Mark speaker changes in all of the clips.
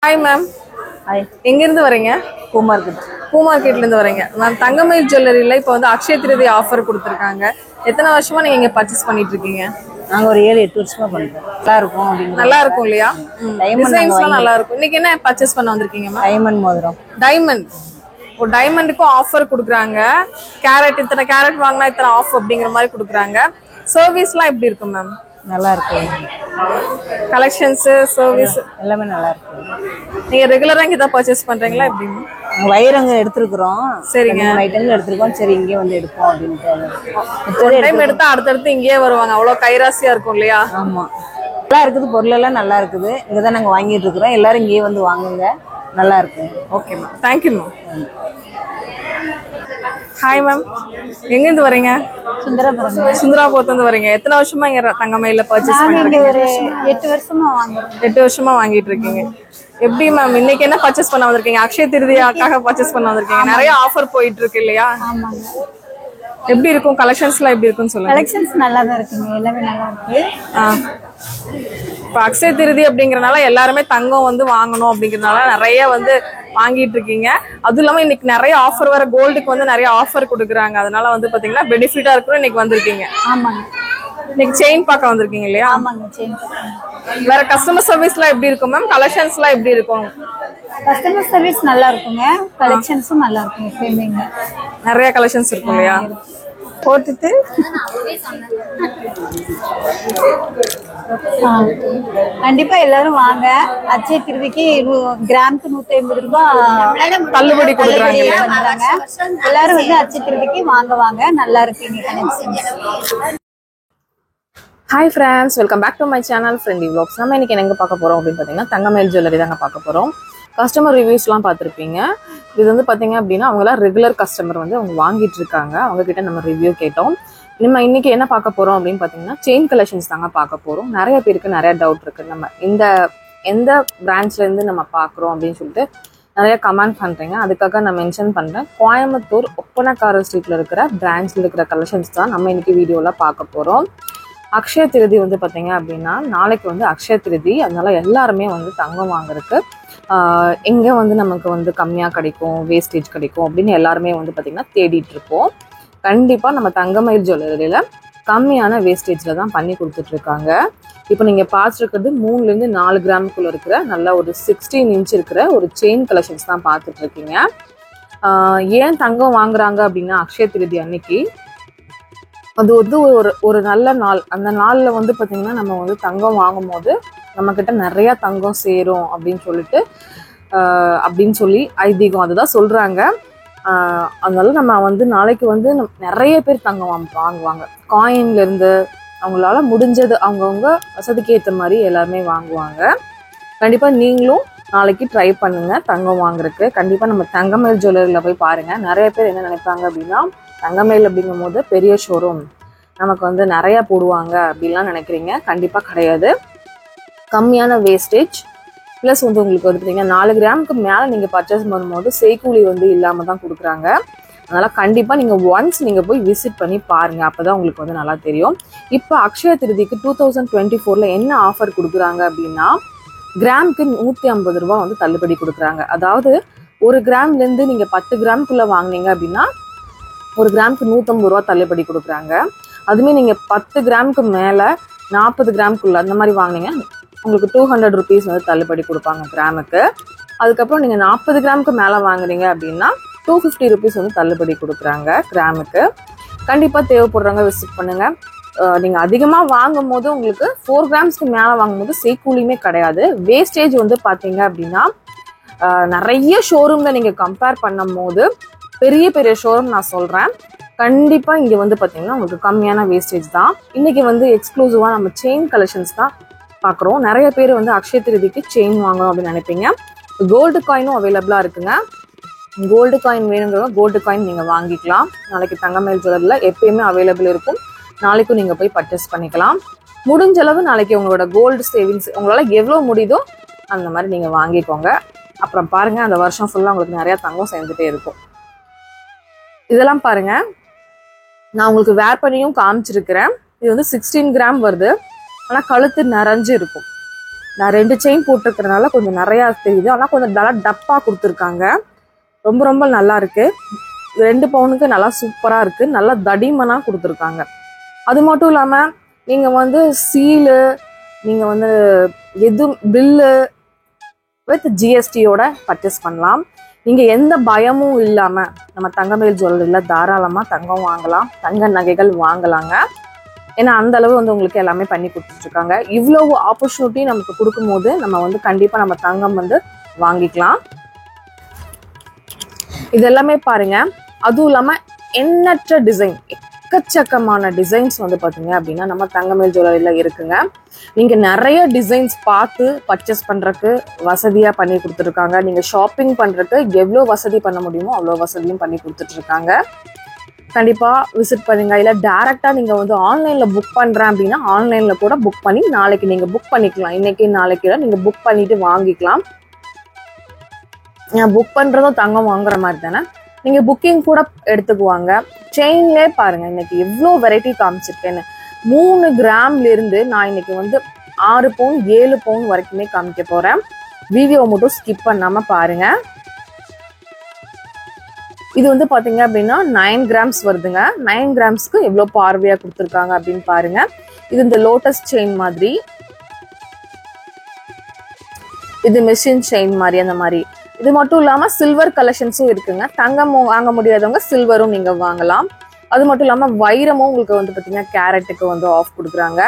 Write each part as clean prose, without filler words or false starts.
Speaker 1: Hi ma'am.
Speaker 2: Hi.
Speaker 1: எங்க இருந்து வரீங்க?
Speaker 2: பூ மார்க்கெட்.
Speaker 1: பூ மார்க்கெட்ல இருந்து வரீங்க. மேம் தங்கமயில் ஜுவல்லரியில இப்போ வந்து அக்ஷய திருதி ஆஃபர் கொடுத்துருக்காங்க. எத்தனை வருஷமா நீங்க இங்க பர்ச்சேஸ் பண்ணிட்டு இருக்கீங்க?
Speaker 2: நாங்க ஒரு 7-8 வருஷமா பண்றோம். நல்லா இருக்கும் அப்படிங்க.
Speaker 1: நல்லா இருக்கும் இல்லையா? டிசைன்ஸ்லாம் நல்லா இருக்கும். இன்னைக்கு என்ன பர்ச்சேஸ் பண்ண வந்திருக்கீங்க மேம்?
Speaker 2: டைமண்ட் மோதிரம்.
Speaker 1: டைமண்ட். ஒரு டைமண்டுக்கும் ஆஃபர் கொடுக்குறாங்க. கேரட் இத்தனை கேரட் வாங்கினா இத்தனை ஆஃப் அப்படிங்கிற மாதிரி கொடுக்குறாங்க. சர்வீஸ்லாம் எப்படி இருக்கும் மேம்?
Speaker 2: நல்லா இருக்கு.
Speaker 1: கலெக்ஷன்ஸ் சர்வீஸ்
Speaker 2: எல்லாமே நல்லா இருக்கு.
Speaker 1: நீங்க ரெகுலரா இங்க தான் பர்ச்சேஸ் பண்றீங்களா எப்படி?
Speaker 2: வயிறங்க எடுத்துருக்கோம்.
Speaker 1: சரிங்க.
Speaker 2: ஐட்டங்கள் எடுத்துருக்கோம். சரி இங்கே வந்து எடுப்போம் அப்படின்ட்டு.
Speaker 1: ஒரு டைம் எடுத்தா அடுத்தடுத்து இங்கேயே வருவாங்க. அவ்வளவு கைராசியா இருக்கும் இல்லையா?
Speaker 2: ஆமா, நல்லா இருக்குது. பொருள் எல்லாம் நல்லா இருக்குது. இங்கதான் நாங்க வாங்கிட்டு இருக்கிறோம். எல்லாரும் இங்கேயே வந்து வாங்குங்க. நல்லா இருக்கு.
Speaker 1: Okay ma'am, thank you ma'am. Hi ma'am, எங்கேருந்து வரீங்க?
Speaker 3: சுந்தராபுரம்.
Speaker 1: சுந்தராபுரத்துலேருந்து வரீங்க. எத்தனை வருஷமா இங்க தங்கமயில பர்ச்சேஸ் பண்ணிருக்கீங்க?
Speaker 3: ஒரு 8 வருஷமா வாங்குறோம்.
Speaker 1: 8 வருஷமா வாங்கிட்டு இருக்கீங்க. எப்படி மேம் இன்னைக்கு என்ன பர்ச்சேஸ் பண்ண வந்திருக்கீங்க? அக்ஷய திருதியாக்காக பர்ச்சேஸ் பண்ண வந்திருக்கீங்க. நிறைய ஆஃபர் போயிட்டு இருக்கு இல்லையா?
Speaker 3: ஆமாங்க.
Speaker 1: எப்படி இருக்கும்? கலெக்ஷன்ஸ்லாம் எப்படி இருக்குன்னு சொல்லுங்க.
Speaker 3: கலெக்ஷன்ஸ் நல்லா தான் இருக்குங்க. எல்லாமே நல்லா இருக்கு.
Speaker 1: இப்போ அக்ஷய திருதி அப்படிங்கறனால எல்லாருமே தங்கம் வந்து வாங்கணும் அப்படிங்கறனால நிறைய வந்து வாங்கிட்டு இருக்கீங்க. அதுவும் இல்லாம இன்னைக்கு நிறைய ஆஃபர் வர கோல்டுக்கு வந்து நிறைய ஆஃபர் கொடுக்குறாங்க. அதனால வந்து பாத்தீங்கன்னா பெனிஃபிட்டா இருக்கும். இன்னைக்கு வந்திருக்கீங்க.
Speaker 3: ஆமாங்க.
Speaker 1: இன்னைக்கு செயின் பார்க்க வந்திருக்கீங்க இல்லையா?
Speaker 3: ஆமாங்க. செயின்.
Speaker 1: வேற கஸ்டமர் சர்வீஸ்லாம் எப்படி இருக்கும் மேம்? கலெக்ஷன்ஸ்லாம் எப்படி இருக்கும்?
Speaker 3: கஸ்டமர் சர்வீஸ் நல்லா இருக்குங்க. கலெக்ஷன்ஸும் நல்லா இருக்கும். எப்பயுமே
Speaker 1: நிறைய கலெக்ஷன்ஸ் இருக்கும் இல்லையா?
Speaker 3: போட்டுட்டு கண்டிப்பா எல்லாரும் வாங்க. அச்சய திருதிக்கு கிராமுக்கு 150 ரூபாய்
Speaker 1: தள்ளுபடி கொடுக்குறாங்க.
Speaker 3: எல்லாரும் வந்து அச்சய திருதிக்கு வாங்க. நல்லா இருக்குங்க collection.
Speaker 1: Hi friends, welcome back to my channel friendly vlogs. நம்ம இன்னைக்கு எங்க பார்க்க போறோம் அப்படின்னு பார்த்தீங்கன்னா தங்கமயில் ஜுவல்லரி தாங்க பார்க்க போறோம். கஸ்டமர் ரிவ்யூஸ்லாம் பார்த்துருப்பீங்க. இது வந்து பார்த்தீங்க அப்படின்னா அவங்களாம் ரெகுலர் கஸ்டமர் வந்து அவங்க வாங்கிட்டு இருக்காங்க. அவங்க கிட்ட நம்ம ரிவ்யூ கேட்டோம். நம்ம இன்னைக்கு என்ன பார்க்க போறோம் அப்படின்னு பார்த்தீங்கன்னா செயின் கலெக்ஷன்ஸ் தாங்க பார்க்க போறோம். நிறைய பேருக்கு நிறைய டவுட் இருக்கு. நம்ம எந்த பிரான்ச்ல இருந்து நம்ம பார்க்குறோம் அப்படின்னு சொல்லிட்டு நிறைய கமெண்ட் பண்றீங்க. அதுக்காக நான் மென்ஷன் பண்றேன். கோயம்புத்தூர் ஒப்பனக்காரர் ஸ்ட்ரீட்ல இருக்கிற பிரான்ச்ல இருக்கிற கலெக்ஷன்ஸ் தான் நம்ம இன்னைக்கு வீடியோல பார்க்க போறோம். அக்ஷய திருதி வந்து பார்த்தீங்க அப்படின்னா நாளைக்கு வந்து அக்ஷய திருதி. அதனால எல்லாருமே வந்து தங்கம் வாங்குறதுக்கு எங்கே வந்து நமக்கு வந்து கம்மியாக கிடைக்கும், வேஸ்டேஜ் கிடைக்கும் அப்படின்னு எல்லாருமே வந்து பார்த்திங்கன்னா தேடிட்டு இருக்கோம். கண்டிப்பாக நம்ம தங்கமயில் ஜுவல்லரியில் கம்மியான வேஸ்டேஜில் தான் பண்ணி கொடுத்துட்ருக்காங்க. இப்போ நீங்கள் பார்த்துருக்கிறது 3லேருந்து 4 கிராமுக்குள்ளே இருக்கிற நல்ல ஒரு 16 இன்ச் இருக்கிற ஒரு செயின் கலெக்ஷன்ஸ் தான் பார்த்துட்ருக்கீங்க. ஏன் தங்கம் வாங்குறாங்க அப்படின்னா அக்ஷய திருதி அன்னைக்கு அது வந்து ஒரு நல்ல நாள். அந்த நாளில் வந்து பார்த்திங்கன்னா நம்ம வந்து தங்கம் வாங்கும் போது நம்மக்கிட்ட நிறையா தங்கம் சேரும் அப்படின்னு சொல்லி ஐதீகம் அதுதான் சொல்கிறாங்க. அதனால நம்ம வந்து நாளைக்கு வந்து நிறைய பேர் தங்கம் வாங்குவாங்க. காயின்லேருந்து அவங்களால முடிஞ்சது அவங்கவுங்க வசதிக்கு ஏற்ற மாதிரி எல்லாருமே வாங்குவாங்க. கண்டிப்பாக நீங்களும் நாளைக்கு ட்ரை பண்ணுங்கள் தங்கம் வாங்குறதுக்கு. கண்டிப்பாக நம்ம தங்கமயில் ஜுவல்லரியில் போய் பாருங்கள். நிறைய பேர் என்ன நினைப்பாங்க அப்படின்னா தங்கமயில் அப்படிங்கும் போது பெரிய ஷோரூம், நமக்கு வந்து நிறையா போடுவாங்க அப்படின்லாம் நினைக்கிறீங்க. கண்டிப்பாக கிடையாது. கம்மியான வேஸ்டேஜ் ப்ளஸ் வந்து உங்களுக்கு வந்து பார்த்தீங்கன்னா 4 கிராமுக்கு மேலே நீங்கள் பர்ச்சேஸ் பண்ணும்போது செய்கூலி வந்து இல்லாமல் தான் கொடுக்குறாங்க. அதனால் கண்டிப்பாக நீங்கள் ஒன்ஸ் நீங்கள் போய் விசிட் பண்ணி பாருங்கள். அப்போ தான் உங்களுக்கு வந்து நல்லா தெரியும். இப்போ அக்ஷய திருதிக்கு 2024 என்ன ஆஃபர் கொடுக்குறாங்க அப்படின்னா கிராமுக்கு 150 ரூபா வந்து தள்ளுபடி கொடுக்குறாங்க. அதாவது 1 கிராம்லேருந்து நீங்கள் 10 கிராமுக்குள்ளே வாங்கினீங்க அப்படின்னா 1 கிராமுக்கு 150 ரூபா தள்ளுபடி கொடுக்குறாங்க. அதுவுமே நீங்கள் 10 கிராமுக்கு மேலே 40 கிராமுக்குள்ளே அந்த மாதிரி வாங்கினீங்க உங்களுக்கு 200 ருபீஸ் வந்து தள்ளுபடி கொடுப்பாங்க கிராமுக்கு. அதுக்கப்புறம் நீங்கள் 40 கிராமுக்கு மேலே வாங்குறீங்க அப்படின்னா 250 ருபீஸ் வந்து தள்ளுபடி கொடுக்குறாங்க கிராமுக்கு. கண்டிப்பாக தேவைப்படுறவங்க விசிட் பண்ணுங்கள். நீங்கள் அதிகமாக வாங்கும் போது உங்களுக்கு 4 கிராம்ஸ்க்கு மேலே வாங்கும்போது செய்கூலியுமே கிடையாது. வேஸ்டேஜ் வந்து பார்த்தீங்க அப்படின்னா நிறைய ஷோரூமில் நீங்கள் கம்பேர் பண்ணும் போது பெரிய பெரிய ஷோரூம் நான் சொல்கிறேன். கண்டிப்பாக இங்கே வந்து பார்த்தீங்கன்னா உங்களுக்கு கம்மியான வேஸ்டேஜ் தான். இன்றைக்கி வந்து எக்ஸ்க்ளூசிவாக நம்ம செயின் கலெக்ஷன்ஸ் தான் பார்க்குறோம். நிறைய பேர் வந்து அக்ஷய திருதிக்கு செயின் வாங்கணும் அப்படின்னு நினைப்பீங்க. கோல்டு காயினும் அவைலபிளாக இருக்குங்க. கோல்டு காயின் வேணுங்கிறவங்க கோல்டு காயின் நீங்கள் வாங்கிக்கலாம். நாளைக்கு தங்கமயில் ஜுவல்லரியில் எப்பயுமே அவைலபிள் இருக்கும். நாளைக்கும் நீங்கள் போய் பர்ச்சேஸ் பண்ணிக்கலாம். முடிஞ்ச அளவு நாளைக்கு உங்களோட கோல்டு சேவிங்ஸ் உங்களால் எவ்வளோ முடியுதோ அந்த மாதிரி நீங்கள் வாங்கிக்கோங்க. அப்புறம் பாருங்கள் அந்த வருஷம் ஃபுல்லாக உங்களுக்கு நிறையா தங்கம் சேர்ந்துட்டே இருக்கும். இதெல்லாம் பாருங்கள், நான் உங்களுக்கு வேர் பண்ணியும் காமிச்சிருக்கிறேன். இது வந்து 16 கிராம் வருது. ஆனால் கழுத்து நிறைஞ்சு இருக்கும். நான் 2 செயின் போட்டிருக்கிறதுனால கொஞ்சம் நிறையா தெரியுது. ஆனால் கொஞ்சம் நல்லா டப்பாக கொடுத்துருக்காங்க. ரொம்ப ரொம்ப நல்லா இருக்கு. 2 பவுனுக்கு நல்லா சூப்பராக இருக்கு. நல்லா தடிமனாக கொடுத்துருக்காங்க. அது மட்டும் இல்லாமல் நீங்கள் வந்து சீலு, நீங்கள் வந்து பில்லு வித் ஜிஎஸ்டியோட பர்ச்சேஸ் பண்ணலாம். நீங்கள் எந்த பயமும் இல்லாமல் நம்ம தங்கமயில் ஜுவல்லரியில் தாராளமாக தங்கம் வாங்கலாம், தங்க நகைகள் வாங்கலாங்க. ஏன்னா அந்த அளவு வந்து உங்களுக்கு எல்லாமே பண்ணி கொடுத்துட்ருக்காங்க. இவ்வளவு ஆப்பர்ச்சுனிட்டி நமக்கு கொடுக்கும்போது நம்ம வந்து கண்டிப்பாக நம்ம தங்கம் வந்து வாங்கிக்கலாம். இது எல்லாமே பாருங்க. அதுவும் இல்லாமல் எண்ணற்ற டிசைன், எக்கச்சக்கமான டிசைன்ஸ் வந்து பார்த்தீங்க அப்படின்னா நம்ம தங்கமயில் ஜுவல்லரியில் இருக்குங்க. நீங்கள் நிறைய டிசைன்ஸ் பார்த்து பர்ச்சேஸ் பண்ணுறதுக்கு வசதியாக பண்ணி கொடுத்துருக்காங்க. நீங்கள் ஷாப்பிங் பண்ணுறதுக்கு எவ்வளோ வசதி பண்ண முடியுமோ அவ்வளோ வசதியும் பண்ணி கொடுத்துட்ருக்காங்க. கண்டிப்பாக விசிட் பண்ணுங்க. இல்லை டேரெக்டாக நீங்கள் வந்து ஆன்லைனில் புக் பண்ணுறேன் அப்படின்னா ஆன்லைனில் கூட புக் பண்ணி நாளைக்கு நீங்கள் புக் பண்ணிக்கலாம். இன்றைக்கி நாளைக்கு நீங்கள் புக் பண்ணிவிட்டு வாங்கிக்கலாம். புக் பண்ணுறதும் தங்கம் வாங்குற மாதிரி தானே. நீங்கள் புக்கிங் கூட எடுத்துக்குவாங்க. செயின்லே பாருங்கள் இன்றைக்கி எவ்வளோ வெரைட்டி காமிச்சிருக்கேன்னு. 3 கிராம்லேருந்து நான் இன்றைக்கி வந்து 6 பவுன் 7 பவுன் வரைக்குமே காமிக்க போகிறேன். வீடியோ மட்டும் ஸ்கிப் பண்ணாமல் பாருங்கள். இது வந்து பார்த்தீங்க அப்படின்னா 9 கிராம்ஸ் வருதுங்க. 9 கிராம்ஸ்க்கு எவ்வளோ பார்வையாக கொடுத்துருக்காங்க அப்படின்னு பாருங்க. இது இந்த லோட்டஸ் செயின் மாதிரி, இது மெஷின் செயின் மாதிரி அந்த மாதிரி. இது மட்டும் இல்லாமல் சில்வர் கலெக்ஷன்ஸும் இருக்குங்க. தங்கம் வாங்க முடியாதவங்க சில்வரும் நீங்கள் வாங்கலாம். அது மட்டும் இல்லாமல் வைரமும் உங்களுக்கு வந்து பார்த்தீங்கன்னா கேரட்டுக்கு வந்து ஆஃப் கொடுக்குறாங்க.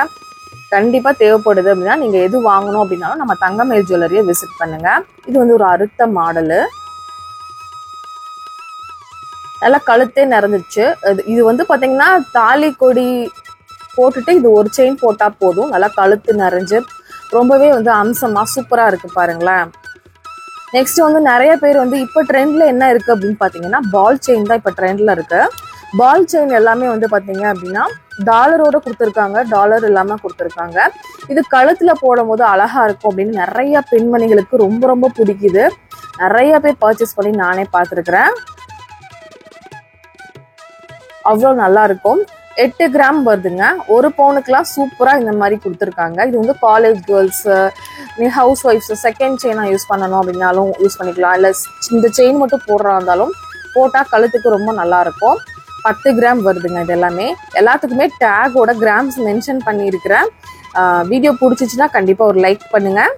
Speaker 1: கண்டிப்பாக தேவைப்படுது அப்படின்னா நீங்கள் எது வாங்கணும் அப்படின்னாலும் நம்ம தங்கமயில் ஜுவல்லரியை விசிட் பண்ணுங்க. இது வந்து ஒரு அறுத்த மாடலு, நல்லா கழுத்தே நிறைஞ்சிச்சு. இது வந்து பார்த்தீங்கன்னா தாலி கொடி போட்டுட்டு இது ஒரு செயின் போட்டால் போதும். நல்லா கழுத்து நிறைஞ்சு ரொம்பவே வந்து அம்சமாக சூப்பராக இருக்குது பாருங்களேன். நெக்ஸ்ட் வந்து நிறைய பேர் வந்து இப்போ ட்ரெண்டில் என்ன இருக்குது அப்படின்னு பார்த்தீங்கன்னா பால் செயின் தான் இப்போ ட்ரெண்டில் இருக்குது. பால் செயின் எல்லாமே வந்து பார்த்தீங்க அப்படின்னா டாலரோட கொடுத்துருக்காங்க, டாலர் இல்லாமல் கொடுத்துருக்காங்க. இது கழுத்தில் போடும் போது அழகாக இருக்கும் அப்படின்னு நிறைய பெண்மணிகளுக்கு ரொம்ப ரொம்ப பிடிக்குது. நிறைய பேர் பர்ச்சேஸ் பண்ணி நானே பார்த்துருக்குறேன். அவ்வளோ நல்லா இருக்கும். 8 கிராம் வருதுங்க. 1 பவுனுக்குலாம் சூப்பராக இந்த மாதிரி கொடுத்துருக்காங்க. இது வந்து college girls, house wives second செயினாக யூஸ் பண்ணணும் அப்படின்னாலும் யூஸ் பண்ணிக்கலாம். இல்லை இந்த செயின் மட்டும் போடுறா இருந்தாலும் போட்டால் கழுத்துக்கு ரொம்ப நல்லாயிருக்கும். 10 கிராம் வருதுங்க. இது எல்லாமே எல்லாத்துக்குமே டேகோட கிராம்ஸ் மென்ஷன் பண்ணியிருக்கிறேன். வீடியோ பிடிச்சிச்சின்னா கண்டிப்பாக ஒரு லைக் பண்ணுங்கள்.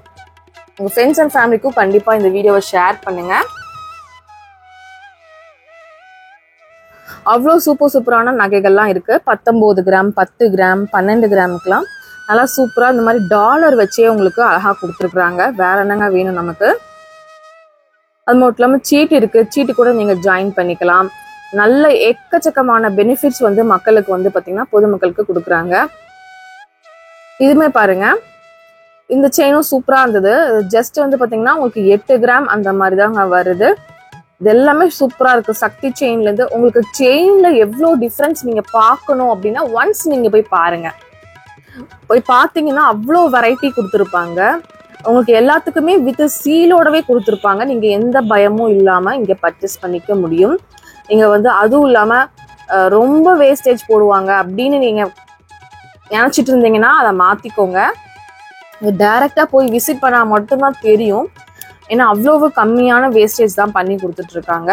Speaker 1: உங்கள் ஃப்ரெண்ட்ஸ் அண்ட் ஃபேமிலிக்கும் கண்டிப்பாக இந்த வீடியோவை ஷேர் பண்ணுங்கள். அவ்வளோ சூப்பரான நகைகள்லாம் இருக்குது. 19 கிராம், 10 கிராம், 12 கிராமுக்கெலாம் நல்லா சூப்பராக இந்த மாதிரி டாலர் வச்சே உங்களுக்கு அழகாக கொடுத்துருக்குறாங்க. வேற என்னங்க வேணும் நமக்கு. அது மட்டும் இல்லாமல் சீட்டு இருக்குது. சீட்டு கூட நீங்கள் ஜாயின் பண்ணிக்கலாம். நல்ல எக்கச்சக்கமான பெனிஃபிட்ஸ் வந்து மக்களுக்கு வந்து பார்த்தீங்கன்னா பொதுமக்களுக்கு கொடுக்குறாங்க. இதுமே பாருங்க, இந்த செயினும் சூப்பராக இருந்தது. ஜஸ்ட் வந்து பார்த்தீங்கன்னா உங்களுக்கு 8 கிராம் அந்த மாதிரி தாங்க வருது. இது எல்லாமே சூப்பராக இருக்குது. சக்தி செயின்லேருந்து உங்களுக்கு செயினில் எவ்வளோ டிஃப்ரென்ஸ் நீங்கள் பார்க்கணும் அப்படின்னா ஒன்ஸ் நீங்கள் போய் பாருங்கள். போய் பார்த்தீங்கன்னா அவ்வளோ வெரைட்டி கொடுத்துருப்பாங்க. உங்களுக்கு எல்லாத்துக்குமே வித் சீலோடவே கொடுத்துருப்பாங்க. நீங்கள் எந்த பயமும் இல்லாமல் இங்கே பர்ச்சேஸ் பண்ணிக்க முடியும். நீங்கள் வந்து அதுவும் இல்லாமல் ரொம்ப வேஸ்டேஜ் போடுவாங்க அப்படின்னு நீங்கள் நினச்சிட்டு இருந்தீங்கன்னா அதை மாற்றிக்கோங்க. டைரெக்டாக போய் விசிட் பண்ணால் மட்டும்தான் தெரியும். ஏன்னா அவ்வளோ கம்மியான வேஸ்டேஜ் தான் பண்ணி கொடுத்துட்ருக்காங்க.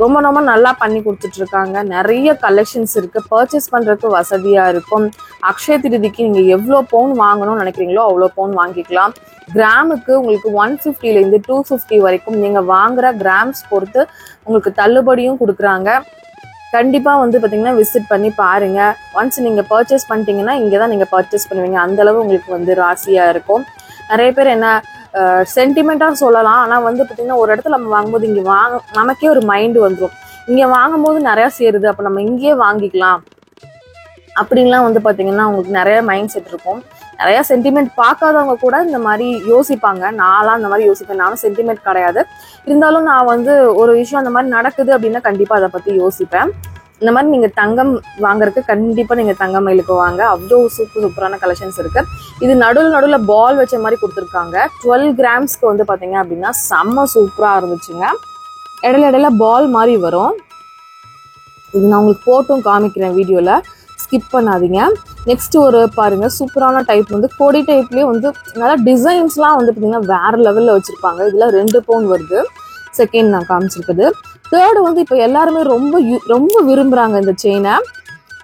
Speaker 1: ரொம்ப ரொம்ப நல்லா பண்ணி கொடுத்துட்ருக்காங்க. நிறைய கலெக்ஷன்ஸ் இருக்குது. பர்ச்சேஸ் பண்ணுறதுக்கு வசதியாக இருக்கும். அக்ஷய திருதிக்கு நீங்கள் எவ்வளோ பவுன் வாங்கணும்னு நினைக்கிறீங்களோ அவ்வளோ பவுன் வாங்கிக்கலாம். கிராமுக்கு உங்களுக்கு 150லேருந்து 250 வரைக்கும் நீங்கள் வாங்குகிற கிராம்ஸ் பொறுத்து உங்களுக்கு தள்ளுபடியும் கொடுக்குறாங்க. கண்டிப்பாக வந்து பார்த்தீங்கன்னா விசிட் பண்ணி பாருங்கள். ஒன்ஸ் நீங்கள் பர்ச்சேஸ் பண்ணிட்டீங்கன்னா இங்கே தான் நீங்கள் பர்ச்சேஸ் பண்ணுவீங்க. அந்தளவு உங்களுக்கு வந்து ராசியாக இருக்கும். நிறைய பேர் என்ன சென்டிமெண்ட்டாக சொல்லலாம். ஆனால் வந்து பார்த்திங்கன்னா ஒரு இடத்துல நம்ம வாங்கும்போது இங்கே நமக்கே ஒரு மைண்டு வந்துடும். இங்கே வாங்கும்போது நிறையா சேருது, அப்போ நம்ம இங்கேயே வாங்கிக்கலாம் அப்படின்லாம் வந்து பார்த்திங்கன்னா உங்களுக்கு நிறைய மைண்ட் செட் இருக்கும். நிறையா சென்டிமெண்ட் பார்க்காதவங்க கூட இந்த மாதிரி யோசிப்பாங்க. நான்லாம் இந்த மாதிரி யோசிப்பேன். நானும் சென்டிமெண்ட் கிடையாது, இருந்தாலும் நான் வந்து ஒரு விஷயம் அந்த மாதிரி நடக்குது அப்படின்னா கண்டிப்பாக அதை பற்றி யோசிப்பேன். இந்த மாதிரி நீங்கள் தங்கம் வாங்குறதுக்கு கண்டிப்பாக நீங்கள் தங்கமயிலுக்கு வாங்க. அவ்வளோ சூப்பரான கலெக்ஷன்ஸ் இருக்குது. இது நடுவில் பால் வச்ச மாதிரி கொடுத்துருக்காங்க. 12 கிராம்ஸ்க்கு வந்து பார்த்தீங்க அப்படின்னா செம்ம சூப்பராக இருந்துச்சுங்க. இடையில பால் மாதிரி வரும். இது நான் உங்களுக்கு போட்டும் காமிக்கிறேன் வீடியோவில். ஸ்கிப் பண்ணாதீங்க. நெக்ஸ்ட் ஒரு பாருங்க சூப்பரான டைப் வந்து கொடி டைப்லேயே வந்து நல்லா டிசைன்ஸ்லாம் வந்து பார்த்தீங்கன்னா வேற லெவலில் வச்சுருப்பாங்க. இதில் 2 பவுன் வருது. செகண்ட் நான் காமிச்சிருக்குது. தேர்டு வந்து இப்போ எல்லாருமே ரொம்ப விரும்புகிறாங்க இந்த செயினை.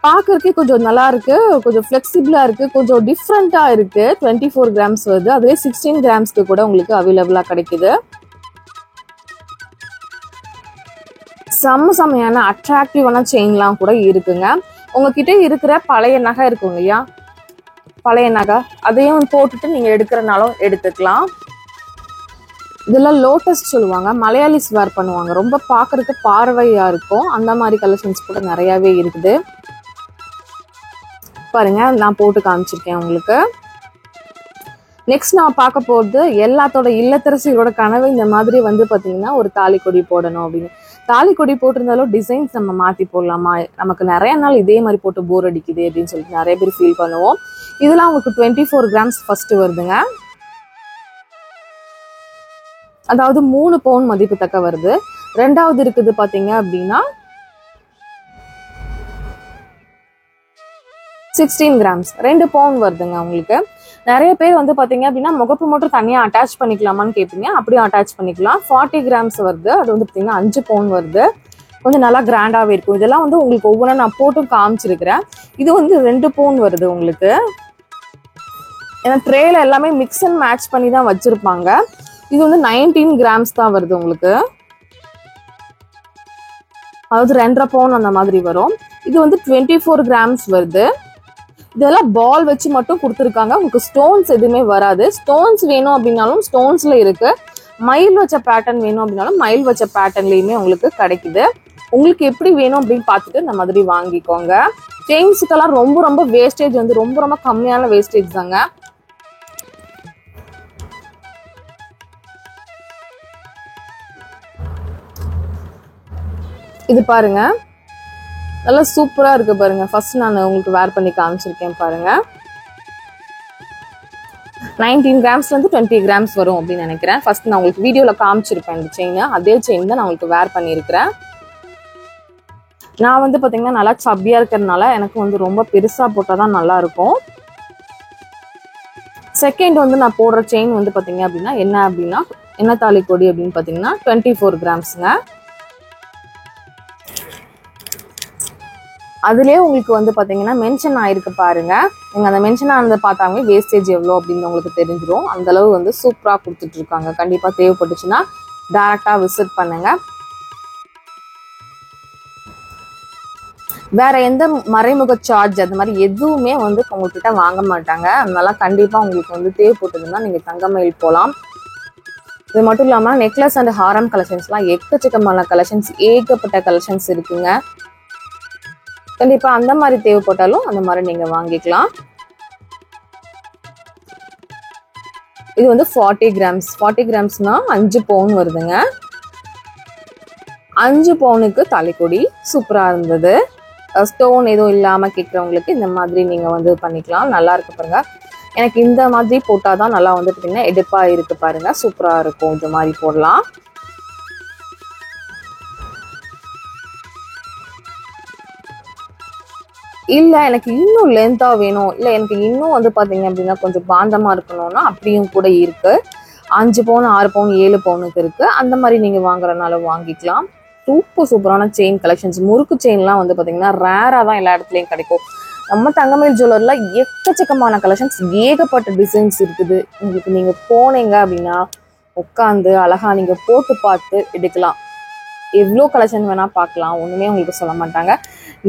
Speaker 1: பார்க்கறதுக்கே கொஞ்சம் நல்லா இருக்கு, கொஞ்சம் ஃப்ளெக்சிபிளா இருக்கு, கொஞ்சம் டிஃப்ரெண்டா இருக்கு. 24 கிராம்ஸ் வருது. அதுவே 16 கிராம்ஸ்க்கு கூட உங்களுக்கு அவைலபிளா கிடைக்குது. செம்மையான அட்ராக்டிவான செயின்லாம் கூட இருக்குங்க. உங்ககிட்ட இருக்கிற பழைய நகை இருக்கும் இல்லையா, பழைய நகை அதையும் போட்டுட்டு நீங்க எடுக்கிறனாலும் எடுத்துக்கலாம். இதெல்லாம் லோட்டஸ் சொல்லுவாங்க, மலையாளிஸ் வேர் பண்ணுவாங்க. ரொம்ப பார்க்கறதுக்கு பார்வையா இருக்கும். அந்த மாதிரி கலெக்ஷன்ஸ் கூட நிறையவே இருக்குது. பாருங்க நான் போட்டு காமிச்சிருக்கேன் உங்களுக்கு. நெக்ஸ்ட் நான் பார்க்க போகிறது எல்லாத்தோட இல்லத்தரசியோட கனவு இந்த மாதிரி வந்து பார்த்தீங்கன்னா ஒரு தாலி கொடி போடணும் அப்படின்னு. தாலி கொடி போட்டிருந்தாலும் டிசைன்ஸ் நம்ம மாற்றி போடலாமா, நமக்கு நிறைய நாள் இதே மாதிரி போட்டு போர் அடிக்குது அப்படின்னு சொல்லிட்டு நிறைய பேர் ஃபீல் பண்ணுவோம். இதெல்லாம் உங்களுக்கு 24 கிராம்ஸ் ஃபர்ஸ்ட் வருதுங்க. அதாவது 3 பவுன் மதிப்பு தக்க வருது. ரெண்டாவது இருக்குது பார்த்தீங்க அப்படின்னா 16 கிராம்ஸ் 2 பவுன் வருதுங்க உங்களுக்கு. நிறைய பேர் வந்து பார்த்தீங்க அப்படின்னா முகப்பு மட்டும் தனியாக அட்டாச் பண்ணிக்கலாமான்னு கேட்பீங்க. அப்படியே அட்டாச் பண்ணிக்கலாம். 40 கிராம்ஸ் வருது. அது வந்து பார்த்தீங்கன்னா 5 பவுன் வருது. கொஞ்சம் நல்லா கிராண்டாகவே இருக்கும். இதெல்லாம் வந்து உங்களுக்கு ஒவ்வொன்றா நான் போட்டும் காமிச்சிருக்கிறேன். இது வந்து 2 பவுன் வருது உங்களுக்கு. ஏன்னா ட்ரேல எல்லாமே மிக்ஸ் அண்ட் மேட்ச் பண்ணி தான் வச்சிருப்பாங்க. இது வந்து 19 கிராம்ஸ் தான் வருது உங்களுக்கு. அதாவது 2.5 பவுன் அந்த மாதிரி வரும். இது வந்து 24 கிராம்ஸ் வருது. இதெல்லாம் பால் வச்சு மட்டும் கொடுத்துருக்காங்க. உங்களுக்கு ஸ்டோன்ஸ் எதுவுமே வராது. ஸ்டோன்ஸ் வேணும் அப்படின்னாலும் ஸ்டோன்ஸ்ல இருக்கு. மயில் வச்ச பேட்டர்ன் வேணும் அப்படின்னாலும் மயில் வச்ச பேட்டர்ன்லயுமே உங்களுக்கு கிடைக்குது. உங்களுக்கு எப்படி வேணும் அப்படின்னு பார்த்துட்டு இந்த மாதிரி வாங்கிக்கோங்க. செயின்ஸுக்கெல்லாம் ரொம்ப வேஸ்டேஜ் வந்து ரொம்ப கம்மியான வேஸ்டேஜ் தாங்க. இது பாருங்க நல்லா சூப்பரா இருக்கு பாருங்க. ஃபர்ஸ்ட் நான் உங்களுக்கு வேர் பண்ணி காமிச்சிருக்கேன் பாருங்க. 19 கிராம்ஸ்ல இருந்து 20 கிராம்ஸ் வரும் அப்படின்னு நினைக்கிறேன். ஃபர்ஸ்ட் நான் உங்களுக்கு வீடியோல காமிச்சிருப்பேன் இந்த செயின். அதே செயின் தான் நான் உங்களுக்கு வேர் பண்ணியிருக்கிறேன். நான் வந்து பாத்தீங்கன்னா நல்லா சப்பியா இருக்கிறதுனால எனக்கு வந்து ரொம்ப பெருசா போட்டாதான் நல்லா இருக்கும். செகண்ட் வந்து நான் போடுற செயின் வந்து பாத்தீங்க அப்படின்னா என்ன தாலி கொடி அப்படின்னு பாத்தீங்கன்னா 24 கிராம்ஸ்ங்க. அதுலேயே உங்களுக்கு வந்து பார்த்தீங்கன்னா மென்ஷன் ஆயிருக்கு பாருங்க. நீங்கள் அந்த மென்ஷன் ஆனதை பார்த்தாங்க வேஸ்டேஜ் எவ்வளோ அப்படின்னு உங்களுக்கு தெரிஞ்சிடும். அந்த அளவு வந்து சூப்பராக கொடுத்துட்டு இருக்காங்க. கண்டிப்பாக தேவைப்பட்டுச்சுன்னா டைரக்டாக விசிட் பண்ணுங்க. வேற எந்த மறைமுக சார்ஜ் அது மாதிரி எதுவுமே வந்து உங்ககிட்ட வாங்க மாட்டாங்க. அதனால கண்டிப்பாக உங்களுக்கு வந்து தேவைப்பட்டதுன்னா நீங்கள் தங்கமயில் போகலாம். இது மட்டும் இல்லாமல் நெக்லஸ் அண்ட் ஹாரம் கலெக்ஷன்ஸ்லாம் எக்கச்சக்கமான கலெக்ஷன்ஸ், ஏகப்பட்ட கலெக்ஷன்ஸ் இருக்குங்க. கண்டிப்பா அந்த மாதிரி தேவைப்பட்டாலும் அந்த மாதிரி நீங்க வாங்கிக்கலாம். இது வந்து 40 கிராம்ஸ். 40 கிராம்ஸ்னா 5 பவுன் வருதுங்க. 5 பவுனுக்கு தாலிக்கொடி சூப்பரா இருந்தது. ஸ்டோன் எதுவும் இல்லாம கேட்கறவங்களுக்கு இந்த மாதிரி நீங்க வந்து பண்ணிக்கலாம். நல்லா இருக்கு பாருங்க. எனக்கு இந்த மாதிரி போட்டாதான் நல்லா வந்து பாத்தீங்கன்னா எடுப்பா இருக்கு பாருங்க. சூப்பரா இருக்கும். இந்த மாதிரி போடலாம். இல்லை எனக்கு இன்னும் லென்த்தாக வேணும், இல்லை எனக்கு இன்னும் வந்து பார்த்தீங்க அப்படின்னா கொஞ்சம் பாந்தமாக இருக்கணும்னா அப்படியும் கூட இருக்கு. 5 பவுன் 6 பவுன் 7 பவுனுக்கு இருக்கு. அந்த மாதிரி நீங்கள் வாங்குறதுனால வாங்கிக்கலாம். சூப்பரான செயின் கலெக்ஷன்ஸ். முறுக்கு செயின்லாம் வந்து பார்த்தீங்கன்னா ரேராக தான் எல்லா இடத்துலையும் கிடைக்கும். நம்ம தங்கமயில் ஜுவல்லர்ல எக்கச்சக்கமான கலெக்ஷன்ஸ், ஏகப்பட்ட டிசைன்ஸ் இருக்குது. உங்களுக்கு நீங்கள் போனீங்க அப்படின்னா உட்காந்து அழகா நீங்கள் போட்டு பார்த்து எடுக்கலாம். எவ்வளோ கலெக்ஷன் வேணா பார்க்கலாம். ஒன்றுமே உங்களுக்கு சொல்ல மாட்டாங்க.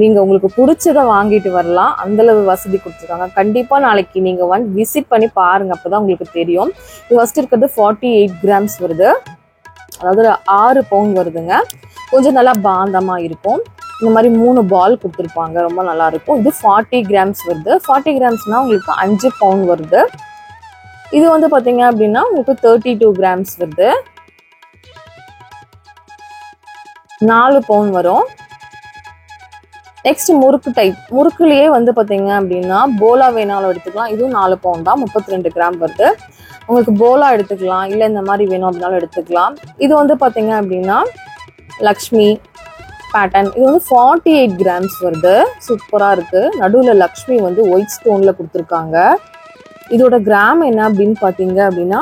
Speaker 1: நீங்கள் உங்களுக்கு பிடிச்சதை வாங்கிட்டு வரலாம். அந்தளவு வசதி கொடுத்துருக்காங்க. கண்டிப்பாக நாளைக்கு நீங்கள் வந்து விசிட் பண்ணி பாருங்க. அப்போ தான் உங்களுக்கு தெரியும். இது ஃபர்ஸ்ட் இருக்கிறது 48 கிராம்ஸ் வருது. அதாவது 6 பவுன் வருதுங்க. கொஞ்சம் நல்லா பாந்தமாக இருக்கும். இந்த மாதிரி 3 பால் கொடுத்துருப்பாங்க. ரொம்ப நல்லா இருக்கும். இது 40 கிராம்ஸ் வருது. 40 கிராம்ஸ்னா உங்களுக்கு 5 பவுன் வருது. இது வந்து பார்த்தீங்க அப்படின்னா உங்களுக்கு 32 கிராம்ஸ் வருது. 4 பவுன் வரும். நெக்ஸ்ட் முறுக்கு டைப். முறுக்குலயே வந்து பார்த்தீங்க அப்படின்னா போலா வேணாலும் எடுத்துக்கலாம். இதுவும் 4 பவுன் தான். 32 கிராம் வருது. உங்களுக்கு போலா எடுத்துக்கலாம், இல்லை இந்த மாதிரி வேணும் அப்படின்னாலும் எடுத்துக்கலாம். இது வந்து பார்த்தீங்க அப்படின்னா லக்ஷ்மி, பேட்டர்ன். இது வந்து 48 கிராம்ஸ் வருது. சூப்பரா இருக்கு. நடுவுல லக்ஷ்மி வந்து ஒயிட் ஸ்டோன்ல கொடுத்துருக்காங்க. இதோட கிராம் என்ன அப்படின்னு பாத்தீங்க அப்படின்னா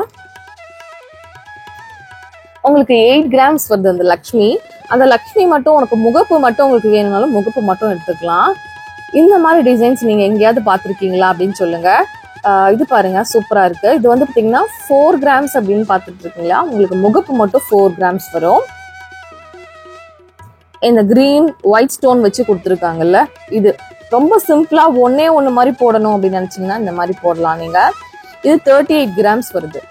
Speaker 1: உங்களுக்கு 8 கிராம்ஸ் வருது அந்த லக்ஷ்மி. அந்த லக்ஷ்மி மட்டும் உனக்கு முகப்பு மட்டும் உங்களுக்கு வேணும்னாலும் முகப்பு மட்டும் எடுத்துக்கலாம். இந்த மாதிரி டிசைன்ஸ் நீங்க எங்கேயாவது பார்த்துருக்கீங்களா அப்படின்னு சொல்லுங்க. இது பாருங்க சூப்பரா இருக்கு. இது வந்து பாத்தீங்கன்னா 4 கிராம்ஸ் அப்படின்னு பார்த்துட்டு இருக்கீங்களா, உங்களுக்கு முகப்பு மட்டும் 4 கிராம்ஸ் வரும். இந்த கிரீன் ஒயிட் ஸ்டோன் வச்சு கொடுத்துருக்காங்கல்ல, இது ரொம்ப சிம்பிளா ஒன்னே ஒண்ணு மாதிரி போடணும் அப்படின்னு நினைச்சீங்கன்னா இந்த மாதிரி போடலாம் நீங்க. இது 38 கிராம்ஸ் வருது.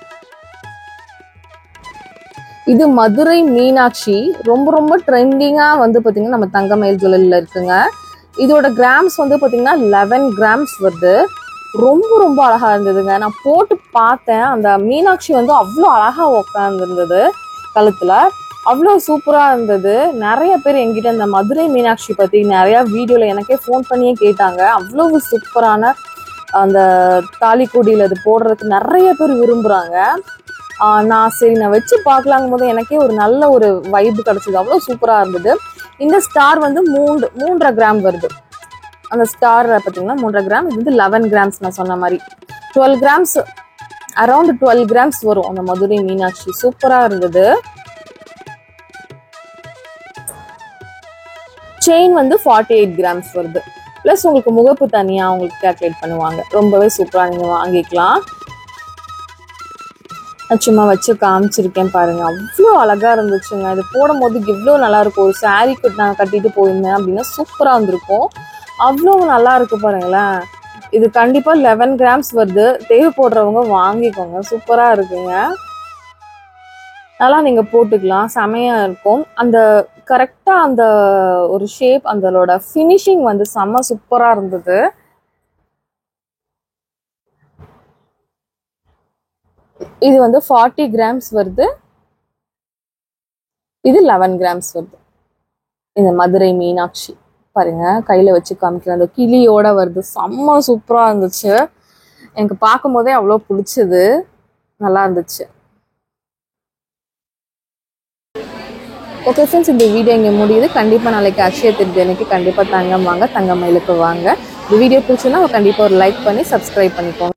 Speaker 1: இது மதுரை மீனாட்சி, ரொம்ப ரொம்ப ட்ரெண்டிங்கா வந்து பாத்தீங்கன்னா நம்ம தங்கமயில் ஜுவல்லரியில இருக்குங்க. இதோட கிராம்ஸ் வந்து பாத்தீங்கன்னா 11 கிராம்ஸ் வருது. ரொம்ப ரொம்ப அழகா இருந்ததுங்க. நான் போட்டு பார்த்தேன். அந்த மீனாட்சி வந்து அவ்வளோ அழகா உட்காந்துருந்தது கழுத்துல, அவ்வளோ சூப்பரா இருந்தது. நிறைய பேர் என்கிட்ட இந்த மதுரை மீனாட்சி பத்தி நிறைய வீடியோல எனக்கே ஃபோன் பண்ணியே கேட்டாங்க. அவ்வளவு சூப்பரான அந்த தாலிக்கொடியில அது போடுறதுக்கு நிறைய பேர் விரும்புறாங்க. நான் வச்சு பார்க்கலாங்கும் போது எனக்கே ஒரு நல்ல ஒரு வைப்பு கிடைச்சது. அவ்வளோ சூப்பரா இருந்தது. இந்த ஸ்டார் வந்து 3.5 கிராம் வருது. அந்த ஸ்டார் பார்த்தீங்கன்னா 3.5 கிராம். இது வந்து 11 கிராம்ஸ். நான் சொன்ன மாதிரி 12 கிராம்ஸ், அரௌண்ட் 12 கிராம்ஸ் வரும் அந்த மதுரை மீனாட்சி. சூப்பரா இருந்தது. செயின் வந்து 48 கிராம்ஸ் வருது. பிளஸ் உங்களுக்கு முகப்பு தனியா உங்களுக்கு கால்குலேட் பண்ணுவாங்க. ரொம்பவே சூப்பரா நீங்க வாங்கிக்கலாம். சும்மா வச்சு காமிச்சிருக்கேன் பாருங்க, அவ்வளோ அழகா இருந்துச்சுங்க. இது போடும் போது எவ்வளோ நல்லா இருக்கும். ஒரு சாரீ நான் கட்டிட்டு போயிருந்தேன் அப்படின்னா சூப்பரா இருந்திருக்கும். அவ்வளோ நல்லா இருக்கு பாருங்களேன். இது கண்டிப்பா 11 கிராம்ஸ் வருது. தேவைப்படுறவங்க வாங்கிக்கோங்க. சூப்பரா இருக்குங்க. நல்லா நீங்க போட்டுக்கலாம். செமையா இருக்கும். அந்த கரெக்டா அந்த ஒரு ஷேப், அதோட ஃபினிஷிங் வந்து செம்ம சூப்பரா இருந்தது. இது வந்து 40 கிராம்ஸ் வருது. இது 11 கிராம்ஸ் வருது. இந்த மதுரை மீனாட்சி பாருங்க, கையில வச்சு காமிக்கிற அந்த கிளியோட வருது. செம்ம சூப்பரா இருந்துச்சு. எனக்கு பார்க்கும் போதே அவ்வளோ பிடிச்சது. நல்லா இருந்துச்சு. ஓகே ஃப்ரெண்ட்ஸ், இந்த வீடியோ இங்கே முடியுது. கண்டிப்பாக நாளைக்கு அக்ஷய திருதி அன்னைக்கு கண்டிப்பாக தங்கம் வாங்க, தங்கமயிலுக்கு வாங்க. இந்த வீடியோ பிடிச்சுன்னா கண்டிப்பாக ஒரு லைக் பண்ணி சப்ஸ்கிரைப் பண்ணிக்கோங்க.